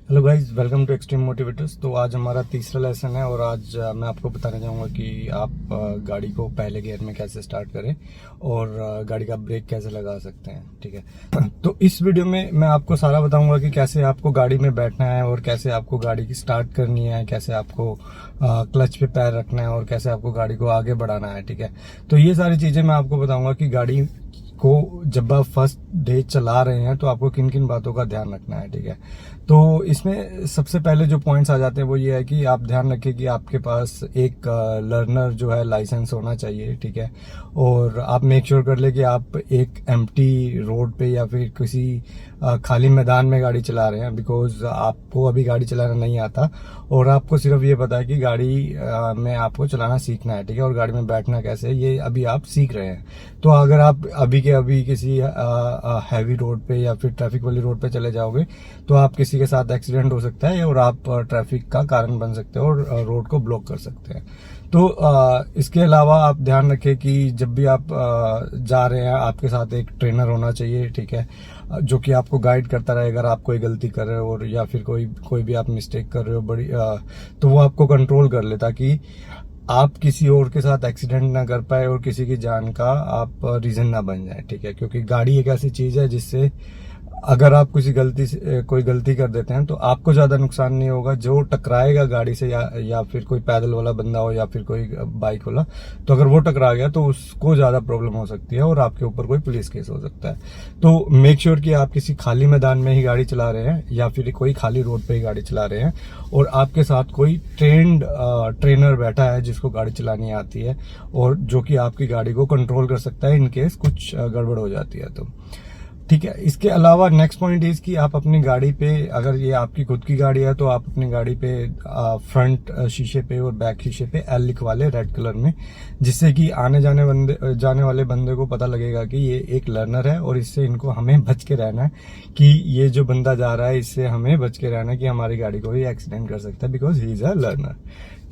Hello guys, welcome to extreme motivators. तो आज हमारा तीसरा लेसन है और आज मैं आपको बताना चाहूँगा कि आप गाड़ी को पहले गियर में कैसे स्टार्ट करें और गाड़ी का ब्रेक कैसे लगा सकते हैं। ठीक है। तो इस वीडियो में मैं आपको सारा बताऊंगा कि कैसे आपको गाड़ी में बैठना है और कैसे आपको गाड़ी की स्टार्ट करनी है, कैसे आपको क्लच पे पैर रखना है और कैसे आपको गाड़ी को आगे बढ़ाना है। ठीक है। तो ये सारी चीज़ें मैं आपको बताऊँगा कि गाड़ी को जब आप फर्स्ट डे चला रहे हैं तो आपको किन किन बातों का ध्यान रखना है। ठीक है। तो इसमें सबसे पहले जो पॉइंट्स आ जाते हैं वो ये है कि आप ध्यान रखें कि आपके पास एक लर्नर जो है लाइसेंस होना चाहिए। ठीक है। और आप मेक श्योर कर ले कि आप एक एम्प्टी रोड पे या फिर किसी खाली मैदान में गाड़ी चला रहे हैं, बिकॉज आपको अभी गाड़ी चलाना नहीं आता और आपको सिर्फ ये पता है कि गाड़ी में आपको चलाना सीखना है। ठीक है। और गाड़ी में बैठना कैसे है ये अभी आप सीख रहे हैं। तो अगर आप अभी के अभी किसी हैवी रोड पे या फिर ट्रैफिक वाली रोड पे चले जाओगे तो आप किसी के साथ एक्सीडेंट हो सकता है और आप ट्रैफिक का कारण बन सकते हो और रोड को ब्लॉक कर सकते हैं। तो इसके अलावा आप ध्यान रखें कि जब भी आप जा रहे हैं आपके साथ एक ट्रेनर होना चाहिए। ठीक है। जो कि आपको गाइड करता रहे अगर आप कोई गलती कर रहे हो और या फिर कोई भी आप मिस्टेक कर रहे हो बड़ी तो वो आपको कंट्रोल कर ले, ताकि आप किसी और के साथ एक्सीडेंट ना कर पाए और किसी की जान का आप रीजन ना बन जाए। ठीक है। क्योंकि गाड़ी एक ऐसी चीज है जिससे अगर आप किसी गलती से कोई गलती कर देते हैं तो आपको ज्यादा नुकसान नहीं होगा, जो टकराएगा गाड़ी से या फिर कोई पैदल वाला बंदा हो या फिर कोई बाइक वाला, तो अगर वो टकरा गया तो उसको ज्यादा प्रॉब्लम हो सकती है और आपके ऊपर कोई पुलिस केस हो सकता है। तो मेक श्योर कि आप किसी खाली मैदान में ही गाड़ी चला रहे हैं या फिर कोई खाली रोड पे ही गाड़ी चला रहे हैं और आपके साथ कोई ट्रेनर बैठा है जिसको गाड़ी चलानी आती है और जो कि आपकी गाड़ी को कंट्रोल कर सकता है इनकेस कुछ गड़बड़ हो जाती है तो। ठीक है। इसके अलावा नेक्स्ट पॉइंट इज कि आप अपनी गाड़ी पे, अगर ये आपकी खुद की गाड़ी है तो आप अपनी गाड़ी पे फ्रंट शीशे पे और बैक शीशे पे एल लिखवा ले रेड कलर में, जिससे कि आने जाने वाले बंदे को पता लगेगा कि ये एक लर्नर है और इससे इनको हमें बच के रहना है, कि ये जो बंदा जा रहा है इससे हमें बच के रहना है कि हमारी गाड़ी को ही एक्सीडेंट कर सकता है, because he is a learner.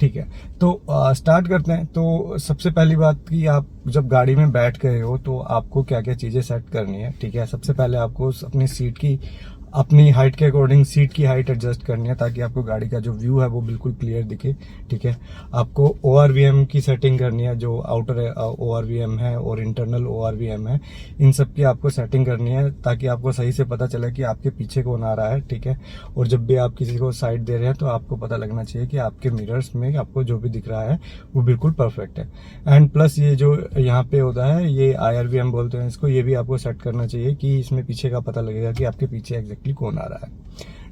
ठीक है। तो स्टार्ट करते हैं। तो सबसे पहली बात कि आप जब गाड़ी में बैठ गए हो तो आपको क्या क्या चीजें सेट करनी है। ठीक है। सबसे पहले आपको अपनी सीट की, अपनी हाइट के अकॉर्डिंग सीट की हाइट एडजस्ट करनी है ताकि आपको गाड़ी का जो व्यू है वो बिल्कुल क्लियर दिखे। ठीक है। आपको ORVM की सेटिंग करनी है, जो आउटर ORVM है और इंटरनल ORVM है, इन सब की आपको सेटिंग करनी है ताकि आपको सही से पता चले कि आपके पीछे कौन आ रहा है। ठीक है। और जब भी आप किसी को साइड दे रहे हैं तो आपको पता लगना चाहिए कि आपके मिरर्स में आपको जो भी दिख रहा है वो बिल्कुल परफेक्ट है। एंड प्लस ये जो यहाँ पे होता है ये IRVM बोलते हैं इसको, ये भी आपको सेट करना चाहिए कि इसमें पीछे का पता लगेगा कि आपके पीछे एग्जैक्टली कौन आ रहा है।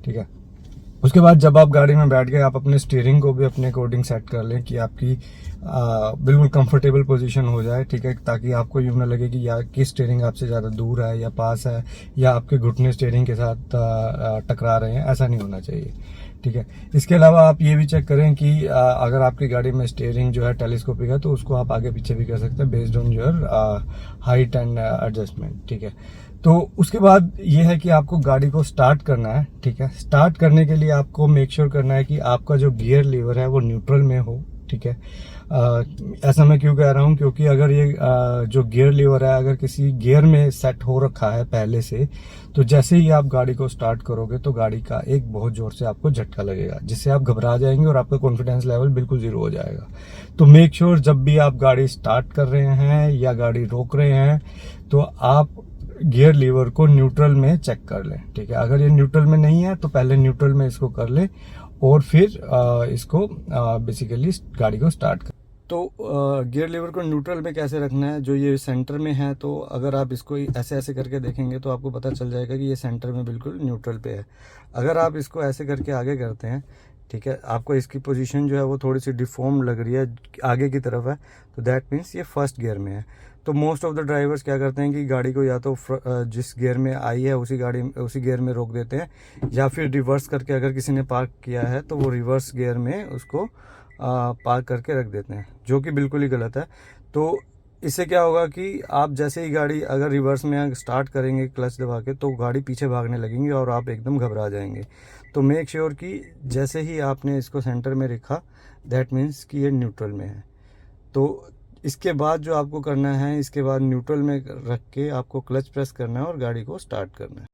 ठीक है। उसके बाद जब आप गाड़ी में बैठ गए आप अपने स्टीयरिंग को भी अपने अकॉर्डिंग सेट कर लें कि आपकी बिल्कुल कंफर्टेबल पोजीशन हो जाए। ठीक है। ताकि आपको यूं ना लगे कि या कि स्टीयरिंग आपसे ज़्यादा दूर है या पास है या आपके घुटने स्टीयरिंग के साथ टकरा रहे हैं, ऐसा नहीं होना चाहिए। ठीक है। इसके अलावा आप ये भी चेक करें कि अगर आपकी गाड़ी में स्टीयरिंग जो है टेलीस्कोपिक है तो उसको आप आगे पीछे भी कर सकते हैं based on your height and adjustment. ठीक है। तो उसके बाद ये है कि आपको गाड़ी को स्टार्ट करना है। ठीक है। स्टार्ट करने के लिए आपको मेक श्योर करना है कि आपका जो गियर लीवर है वो न्यूट्रल में हो। ठीक है। ऐसा मैं क्यों कह रहा हूँ, क्योंकि अगर ये जो गियर लीवर है अगर किसी गियर में सेट हो रखा है पहले से, तो जैसे ही आप गाड़ी को स्टार्ट करोगे तो गाड़ी का एक बहुत जोर से आपको झटका लगेगा जिससे आप घबरा जाएंगे और आपका कॉन्फिडेंस लेवल बिल्कुल जीरो हो जाएगा। तो मेक श्योर जब भी आप गाड़ी स्टार्ट कर रहे हैं या गाड़ी रोक रहे हैं तो आप गियर लीवर को न्यूट्रल में चेक कर लें। ठीक है। अगर ये न्यूट्रल में नहीं है तो पहले न्यूट्रल में इसको कर ले और फिर इसको बेसिकली गाड़ी को स्टार्ट कर। तो गियर लीवर को न्यूट्रल में कैसे रखना है, जो ये सेंटर में है, तो अगर आप इसको ऐसे ऐसे करके देखेंगे तो आपको पता चल जाएगा कि ये सेंटर में बिल्कुल न्यूट्रल पे है। अगर आप इसको ऐसे करके आगे करते हैं, ठीक है, आपको इसकी पोजीशन जो है वो थोड़ी सी डिफॉर्म लग रही है, आगे की तरफ है, तो दैट मीन्स ये फर्स्ट गियर में है। तो मोस्ट ऑफ द ड्राइवर्स क्या करते हैं कि गाड़ी को या तो जिस गियर में आई है उसी गियर में रोक देते हैं, या फिर रिवर्स करके, अगर किसी ने पार्क किया है तो वो रिवर्स गियर में उसको पार्क करके रख देते हैं, जो कि बिल्कुल ही गलत है। तो इससे क्या होगा कि आप जैसे ही गाड़ी अगर रिवर्स में स्टार्ट करेंगे क्लच दबा के तो गाड़ी पीछे भागने लगेंगी और आप एकदम घबरा जाएंगे। तो मेक श्योर कि जैसे ही आपने इसको सेंटर में रखा दैट मीन्स कि ये न्यूट्रल में है। तो इसके बाद जो आपको करना है, इसके बाद न्यूट्रल में रख के आपको क्लच प्रेस करना है और गाड़ी को स्टार्ट करना है।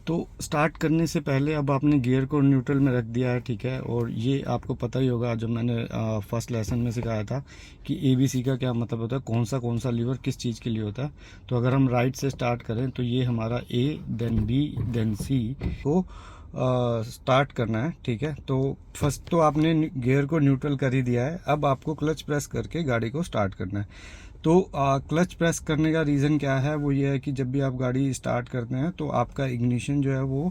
तो स्टार्ट करने से पहले अब आपने गियर को न्यूट्रल में रख दिया है, ठीक है। और ये आपको पता ही होगा, जो मैंने फर्स्ट लेसन में सिखाया था कि ABC का क्या मतलब होता है, कौन सा लीवर किस चीज़ के लिए होता है। तो अगर हम राइट से स्टार्ट करें तो ये हमारा A, then B, then C को स्टार्ट करना है, ठीक है। तो फर्स्ट तो आपने गियर को न्यूट्रल कर ही दिया है, अब आपको क्लच प्रेस करके गाड़ी को स्टार्ट करना है। तो क्लच प्रेस करने का रीज़न क्या है, वो ये है कि जब भी आप गाड़ी स्टार्ट करते हैं तो आपका इग्निशन जो है वो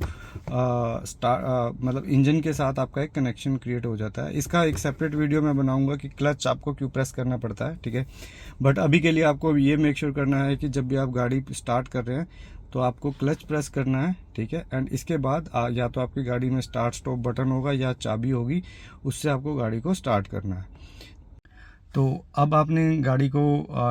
मतलब इंजन के साथ आपका एक कनेक्शन क्रिएट हो जाता है। इसका एक सेपरेट वीडियो मैं बनाऊंगा कि क्लच आपको क्यों प्रेस करना पड़ता है, ठीक है। बट अभी के लिए आपको ये मेक श्योर करना है कि जब भी आप गाड़ी स्टार्ट कर रहे हैं तो आपको क्लच प्रेस करना है, ठीक है। एंड इसके बाद या तो आपकी गाड़ी में स्टार्ट स्टॉप बटन होगा या चाबी होगी, उससे आपको गाड़ी को स्टार्ट करना है। तो अब आपने गाड़ी को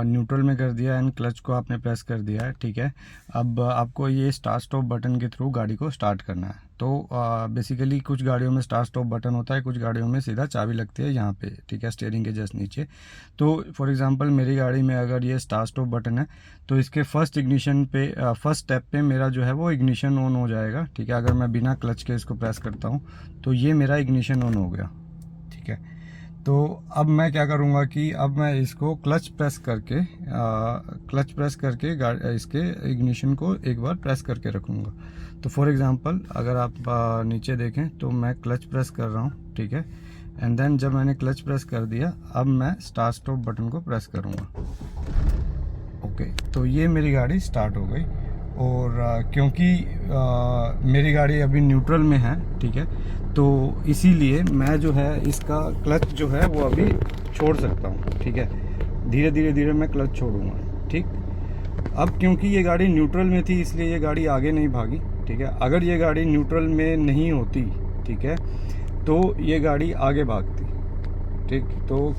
न्यूट्रल में कर दिया एंड क्लच को आपने प्रेस कर दिया है, ठीक है। अब आपको ये स्टार्ट स्टॉप बटन के थ्रू गाड़ी को स्टार्ट करना है। तो बेसिकली कुछ गाड़ियों में स्टार्ट स्टॉप बटन होता है, कुछ गाड़ियों में सीधा चाबी लगती है यहाँ पे, ठीक है, स्टीयरिंग के जस्ट नीचे। तो फॉर एग्जांपल मेरी गाड़ी में अगर ये स्टार्ट स्टॉप बटन है तो इसके फर्स्ट इग्निशन पे फर्स्ट स्टेप पे मेरा जो है वो इग्निशन ऑन हो जाएगा, ठीक है। अगर मैं बिना क्लच के इसको प्रेस करता हूँ तो ये मेरा इग्निशन ऑन हो गया, ठीक है। तो अब मैं क्या करूँगा कि अब मैं इसको क्लच प्रेस करके इसके इग्निशन को एक बार प्रेस करके रखूँगा। तो फॉर एग्जांपल अगर आप नीचे देखें तो मैं क्लच प्रेस कर रहा हूँ, ठीक है। एंड देन जब मैंने क्लच प्रेस कर दिया, अब मैं स्टार्ट स्टॉप बटन को प्रेस करूँगा। ओके, तो ये मेरी गाड़ी स्टार्ट हो गई। और क्योंकि मेरी गाड़ी अभी न्यूट्रल में है, ठीक है, तो इसीलिए मैं जो है इसका क्लच जो है वो अभी छोड़ सकता हूँ, ठीक है। धीरे धीरे मैं क्लच छोड़ूंगा, ठीक। अब क्योंकि ये गाड़ी न्यूट्रल में थी इसलिए ये गाड़ी आगे नहीं भागी, ठीक है। अगर ये गाड़ी न्यूट्रल में नहीं होती, ठीक है, तो ये गाड़ी आगे भागती, ठीक। तो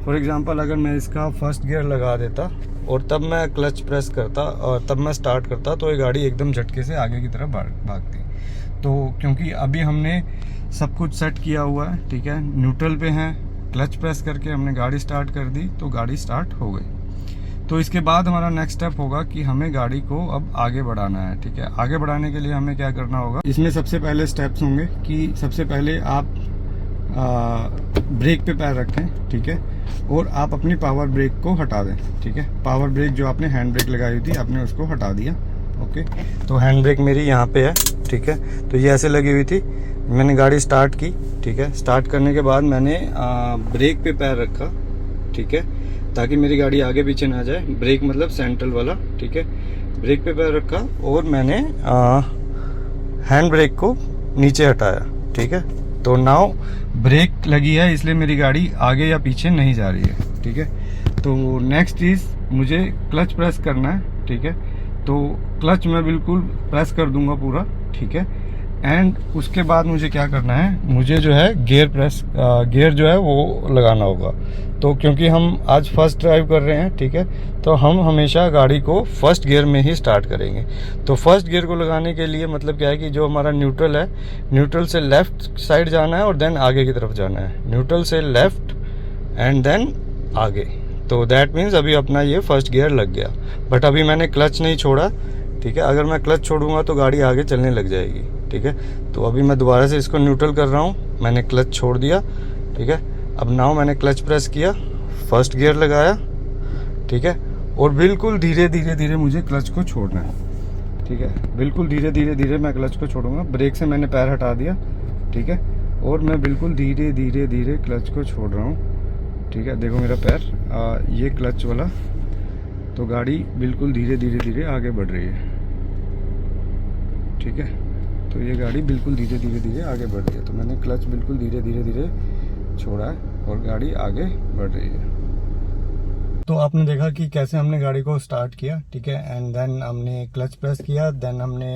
फॉर एग्जांपल अगर मैं इसका फर्स्ट गियर लगा देता और तब मैं क्लच प्रेस करता और तब मैं स्टार्ट करता तो ये गाड़ी एकदम झटके से आगे की तरफ भागती। तो क्योंकि अभी हमने सब कुछ सेट किया हुआ है, ठीक है, न्यूट्रल पे है, क्लच प्रेस करके हमने गाड़ी स्टार्ट कर दी तो गाड़ी स्टार्ट हो गई। तो इसके बाद हमारा नेक्स्ट स्टेप होगा कि हमें गाड़ी को अब आगे बढ़ाना है, ठीक है। आगे बढ़ाने के लिए हमें क्या करना होगा, इसमें सबसे पहले स्टेप्स होंगे कि सबसे पहले आप ब्रेक पे पैर रखें, ठीक है, और आप अपनी पावर ब्रेक को हटा दें, ठीक है। पावर ब्रेक जो आपने हैंड ब्रेक लगाई हुई थी आपने उसको हटा दिया, ओके। तो हैंड ब्रेक मेरी यहाँ पे है, ठीक है। तो ये ऐसे लगी हुई थी, मैंने गाड़ी स्टार्ट की, ठीक है। स्टार्ट करने के बाद मैंने ब्रेक पे पैर रखा, ठीक है, ताकि मेरी गाड़ी आगे पीछे ना जाए। ब्रेक मतलब सेंट्रल वाला, ठीक है। ब्रेक पे पैर रखा और मैंने हैंड ब्रेक को नीचे हटाया, ठीक है। तो नाउ ब्रेक लगी है इसलिए मेरी गाड़ी आगे या पीछे नहीं जा रही है, ठीक है। तो नेक्स्ट चीज़ मुझे क्लच प्रेस करना है, ठीक है। तो क्लच मैं बिल्कुल प्रेस कर दूंगा पूरा, ठीक है। एंड उसके बाद मुझे क्या करना है, मुझे जो है गियर जो है वो लगाना होगा। तो क्योंकि हम आज फर्स्ट ड्राइव कर रहे हैं, ठीक है, तो हम हमेशा गाड़ी को फर्स्ट गियर में ही स्टार्ट करेंगे। तो फर्स्ट गियर को लगाने के लिए मतलब क्या है कि जो हमारा न्यूट्रल है, न्यूट्रल से लेफ्ट साइड जाना है और देन आगे की तरफ जाना है, न्यूट्रल से लेफ्ट एंड देन आगे। तो दैट मीन्स अभी अपना ये फर्स्ट गियर लग गया, बट अभी मैंने क्लच नहीं छोड़ा, ठीक है। अगर मैं क्लच छोड़ूंगा तो गाड़ी आगे चलने लग जाएगी, ठीक है। तो अभी मैं दोबारा से इसको न्यूट्रल कर रहा हूँ, मैंने क्लच छोड़ दिया, ठीक है। अब नाउ मैंने क्लच प्रेस किया, फर्स्ट गियर लगाया, ठीक है, और बिल्कुल धीरे धीरे मुझे क्लच को छोड़ना है, ठीक है। बिल्कुल धीरे धीरे मैं क्लच को छोड़ूंगा। ब्रेक से मैंने पैर हटा दिया, ठीक है, और मैं बिल्कुल धीरे धीरे क्लच को छोड़ रहा हूँ, ठीक है। देखो मेरा पैर ये क्लच वाला, तो गाड़ी बिल्कुल धीरे धीरे आगे बढ़ रही है, ठीक है। तो ये गाड़ी बिल्कुल धीरे धीरे आगे बढ़ रही है। तो मैंने क्लच बिल्कुल धीरे धीरे छोड़ा है और गाड़ी आगे बढ़ रही है। तो आपने देखा कि कैसे हमने गाड़ी को स्टार्ट किया, ठीक है, एंड देन हमने क्लच प्रेस किया, देन हमने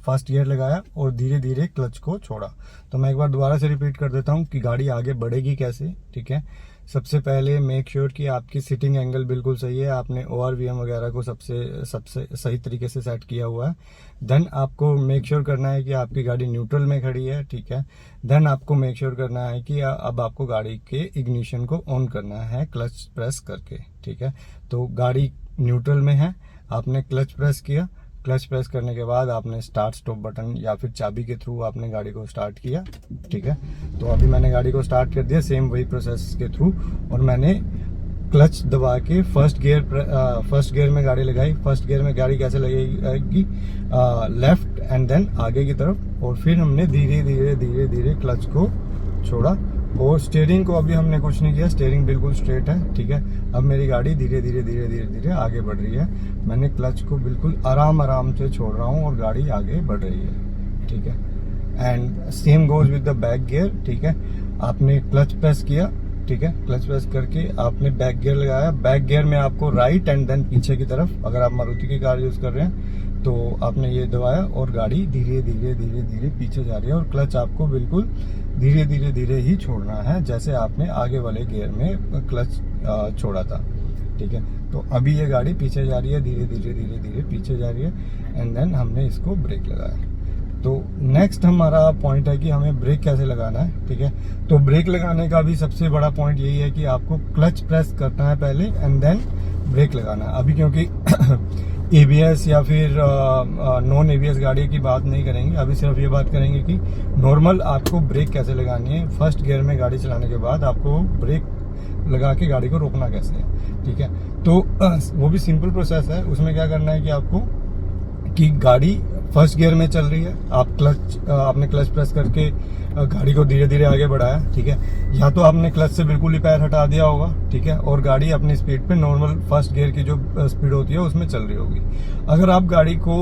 फर्स्ट गियर लगाया और धीरे धीरे क्लच को छोड़ा। तो मैं एक बार दोबारा से रिपीट कर देता हूँ कि गाड़ी आगे बढ़ेगी कैसे, ठीक है। सबसे पहले मेक श्योर कि आपकी सिटिंग एंगल बिल्कुल सही है, आपने ORVM वगैरह को सबसे सही तरीके से सेट किया हुआ है। देन आपको मेक श्योर करना है कि आपकी गाड़ी न्यूट्रल में खड़ी है, ठीक है। देन आपको मेक श्योर करना है कि अब आपको गाड़ी के इग्निशन को ऑन करना है क्लच प्रेस करके, ठीक है। तो गाड़ी न्यूट्रल में है, आपने क्लच प्रेस किया, क्लच प्रेस करने के बाद आपने स्टार्ट स्टॉप बटन या फिर चाबी के थ्रू आपने गाड़ी को स्टार्ट किया, ठीक है। तो अभी मैंने गाड़ी को स्टार्ट कर दिया सेम वही प्रोसेस के थ्रू, और मैंने क्लच दबा के फर्स्ट गियर में गाड़ी लगाई। फर्स्ट गियर में गाड़ी कैसे लगेगी, लेफ्ट एंड देन आगे की तरफ, और फिर हमने धीरे धीरे क्लच को छोड़ा। और स्टीयरिंग को अभी हमने कुछ नहीं किया, स्टीयरिंग बिल्कुल स्ट्रेट है, ठीक है। अब मेरी गाड़ी धीरे धीरे आगे बढ़ रही है। मैंने क्लच को बिल्कुल आराम से छोड़ रहा हूँ और गाड़ी आगे बढ़ रही है, ठीक है। And same goes with the back gear, ठीक है। आपने क्लच प्रेस किया, ठीक है, क्लच प्रेस करके आपने बैक गियर लगाया। बैक गियर में आपको राइट एंड देन पीछे की तरफ, अगर आप मारुति की कार यूज कर रहे हैं तो आपने ये दबाया और गाड़ी धीरे धीरे पीछे जा रही है। और क्लच आपको बिल्कुल धीरे ही छोड़ना है, जैसे आपने आगे वाले गियर में क्लच छोड़ा था, ठीक है। तो अभी ये गाड़ी पीछे जा रही है, धीरे धीरे पीछे जा रही है, एंड देन हमने इसको ब्रेक लगाया। तो नेक्स्ट हमारा पॉइंट है कि हमें ब्रेक कैसे लगाना है, ठीक है। तो ब्रेक लगाने का भी सबसे बड़ा पॉइंट यही है कि आपको क्लच प्रेस करना है पहले एंड देन ब्रेक लगाना है। अभी क्योंकि एबीएस या फिर नॉन एबीएस गाड़ी की बात नहीं करेंगे, अभी सिर्फ ये बात करेंगे कि नॉर्मल आपको ब्रेक कैसे लगानी है। फर्स्ट गियर में गाड़ी चलाने के बाद आपको ब्रेक लगा के गाड़ी को रोकना कैसे है, ठीक है। तो वो भी सिंपल प्रोसेस है। उसमें क्या करना है कि आपको कि गाड़ी फर्स्ट गियर में चल रही है, आपने क्लच प्रेस करके गाड़ी को धीरे धीरे आगे बढ़ाया, ठीक है। या तो आपने क्लच से बिल्कुल ही पैर हटा दिया होगा, ठीक है, और गाड़ी अपनी स्पीड पे नॉर्मल फर्स्ट गियर की जो स्पीड होती है उसमें चल रही होगी। अगर आप गाड़ी को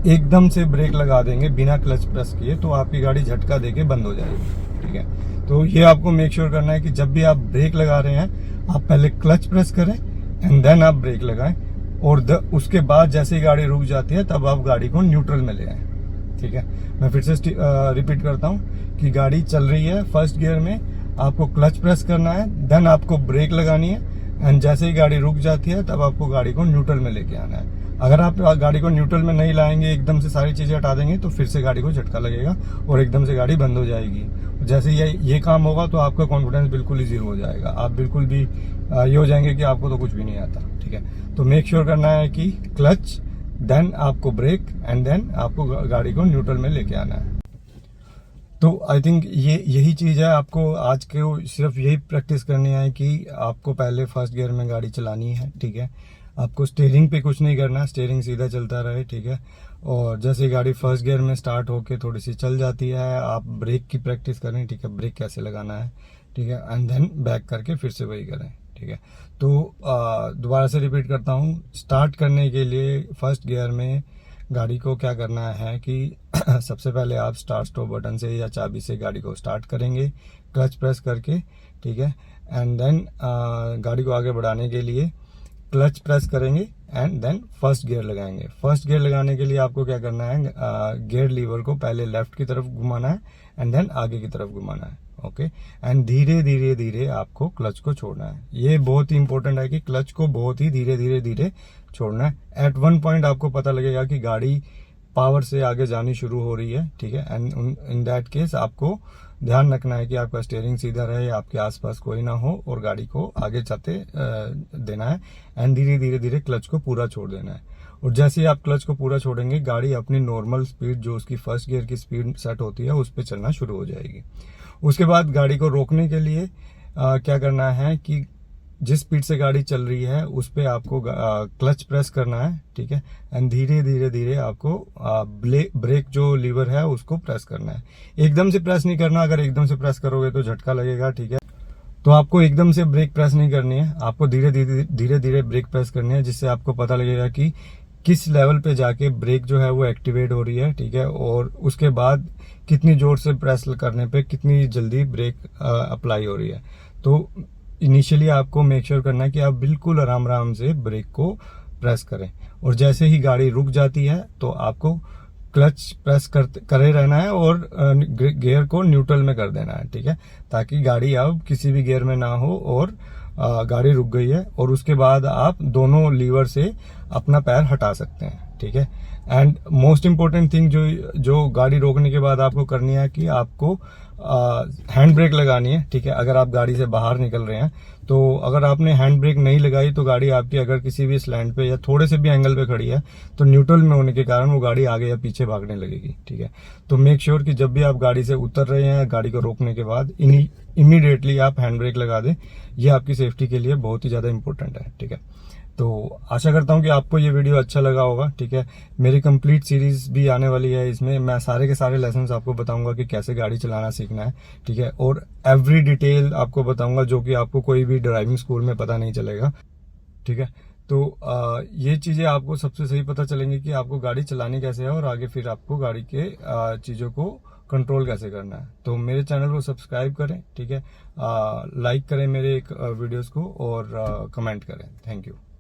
एकदम से ब्रेक लगा देंगे बिना क्लच प्रेस किए तो आपकी गाड़ी झटका देके बंद हो जाएगी, ठीक है। तो ये आपको मेक श्योर करना है कि जब भी आप ब्रेक लगा रहे हैं आप पहले क्लच प्रेस करें एंड देन आप ब्रेक लगाएं, और उसके बाद जैसे ही गाड़ी रुक जाती है तब आप गाड़ी को न्यूट्रल में ले आए, ठीक है। मैं फिर से रिपीट करता हूँ कि गाड़ी चल रही है फर्स्ट गियर में, आपको क्लच प्रेस करना है, देन आपको ब्रेक लगानी है, एंड जैसे ही गाड़ी रुक जाती है तब आपको गाड़ी को न्यूट्रल में लेके आना है। अगर आप गाड़ी को न्यूट्रल में नहीं लाएंगे, एकदम से सारी चीजें हटा देंगे तो फिर से गाड़ी को झटका लगेगा और एकदम से गाड़ी बंद हो जाएगी। जैसे ये काम होगा तो आपका कॉन्फिडेंस बिल्कुल ही जीरो हो जाएगा, आप बिल्कुल भी ये हो जाएंगे कि आपको तो कुछ भी नहीं आता, ठीक है। तो मेक श्योर करना है कि क्लच, देन आपको ब्रेक, एंड देन आपको गाड़ी को न्यूट्रल में लेके आना है। तो आई थिंक यही चीज है, आपको आज के सिर्फ यही प्रैक्टिस करनी है कि आपको पहले फर्स्ट गियर में गाड़ी चलानी है, ठीक है। आपको स्टीयरिंग पे कुछ नहीं करना, स्टीयरिंग सीधा चलता रहे, ठीक है। और जैसे गाड़ी फर्स्ट गियर में स्टार्ट होके थोड़ी सी चल जाती है, आप ब्रेक की प्रैक्टिस करें, ठीक है, ब्रेक कैसे लगाना है, ठीक है, एंड देन बैक करके फिर से वही करें, ठीक है। तो दोबारा से रिपीट करता हूँ, स्टार्ट करने के लिए फर्स्ट गियर में गाड़ी को क्या करना है कि सबसे पहले आप स्टार्ट स्टॉप बटन से या चाबी से गाड़ी को स्टार्ट करेंगे क्लच प्रेस करके, ठीक है, एंड देन गाड़ी को आगे बढ़ाने के लिए क्लच प्रेस करेंगे एंड देन फर्स्ट गियर लगाएंगे। फर्स्ट गियर लगाने के लिए आपको क्या करना है, गियर लीवर को पहले लेफ्ट की तरफ घुमाना है एंड देन आगे की तरफ घुमाना है, ओके। एंड धीरे धीरे आपको क्लच को छोड़ना है। ये बहुत ही इंपॉर्टेंट है कि क्लच को बहुत ही धीरे धीरे छोड़ना है। एट वन पॉइंट आपको पता लगेगा कि गाड़ी पावर से आगे जानी शुरू हो रही है, ठीक है, एंड इन दैट केस आपको ध्यान रखना है कि आपका स्टीयरिंग सीधा रहे, आपके आसपास कोई ना हो, और गाड़ी को आगे जाते देना है, एंड धीरे धीरे क्लच को पूरा छोड़ देना है। और जैसे ही आप क्लच को पूरा छोड़ेंगे गाड़ी अपनी नॉर्मल स्पीड, जो उसकी फर्स्ट गियर की स्पीड सेट होती है, उस पर चलना शुरू हो जाएगी। उसके बाद गाड़ी को रोकने के लिए क्या करना है कि जिस स्पीड से गाड़ी चल रही है उस पे आपको क्लच प्रेस करना है, ठीक है, एंड धीरे धीरे आपको ब्रेक जो लीवर है उसको प्रेस करना है। एकदम से प्रेस नहीं करना, अगर एकदम से प्रेस करोगे तो झटका लगेगा, ठीक है। तो आपको एकदम से ब्रेक प्रेस नहीं करनी है, आपको धीरे धीरे ब्रेक प्रेस करनी है, जिससे आपको पता लगेगा कि किस लेवल पे जाके ब्रेक जो है वो एक्टिवेट हो रही है, ठीक है, और उसके बाद कितनी जोर से प्रेस करने पे कितनी जल्दी ब्रेक अप्लाई हो रही है। तो इनिशियली आपको मेक श्योर करना है कि आप बिल्कुल आराम से ब्रेक को प्रेस करें, और जैसे ही गाड़ी रुक जाती है तो आपको क्लच प्रेस करे रहना है और गियर को न्यूट्रल में कर देना है, ठीक है, ताकि गाड़ी अब किसी भी गियर में ना हो और गाड़ी रुक गई है, और उसके बाद आप दोनों लीवर से अपना पैर हटा सकते हैं। ठीक है। एंड मोस्ट इम्पोर्टेंट थिंग जो गाड़ी रोकने के बाद आपको करनी है कि आपको हैंड ब्रेक लगानी है, ठीक है। अगर आप गाड़ी से बाहर निकल रहे हैं तो अगर आपने हैंड ब्रेक नहीं लगाई तो गाड़ी आपकी अगर किसी भी स्लैंड पे या थोड़े से भी एंगल पे खड़ी है तो न्यूट्रल में होने के कारण वो गाड़ी आगे या पीछे भागने लगेगी, ठीक है। तो मेक श्योर कि जब भी आप गाड़ी से उतर रहे हैं, गाड़ी को रोकने के बाद इमीडिएटली आप हैंड ब्रेक लगा दें। ये आपकी सेफ्टी के लिए बहुत ही ज्यादा इंपॉर्टेंट है, ठीक है। तो आशा करता हूं कि आपको ये वीडियो अच्छा लगा होगा, ठीक है। मेरी कंप्लीट सीरीज भी आने वाली है, इसमें मैं सारे के सारे लेसन्स आपको बताऊंगा कि कैसे गाड़ी चलाना सीखना है, ठीक है। और एवरी डिटेल आपको बताऊंगा जो कि आपको कोई भी ड्राइविंग स्कूल में पता नहीं चलेगा, ठीक है। तो ये चीजें आपको सबसे सही पता चलेंगी कि आपको गाड़ी चलानी कैसे है और आगे फिर आपको गाड़ी के चीजों को कंट्रोल कैसे करना है। तो मेरे चैनल को सब्सक्राइब करें, ठीक है। लाइक करें मेरे वीडियोस को और कमेंट करें। Thank you.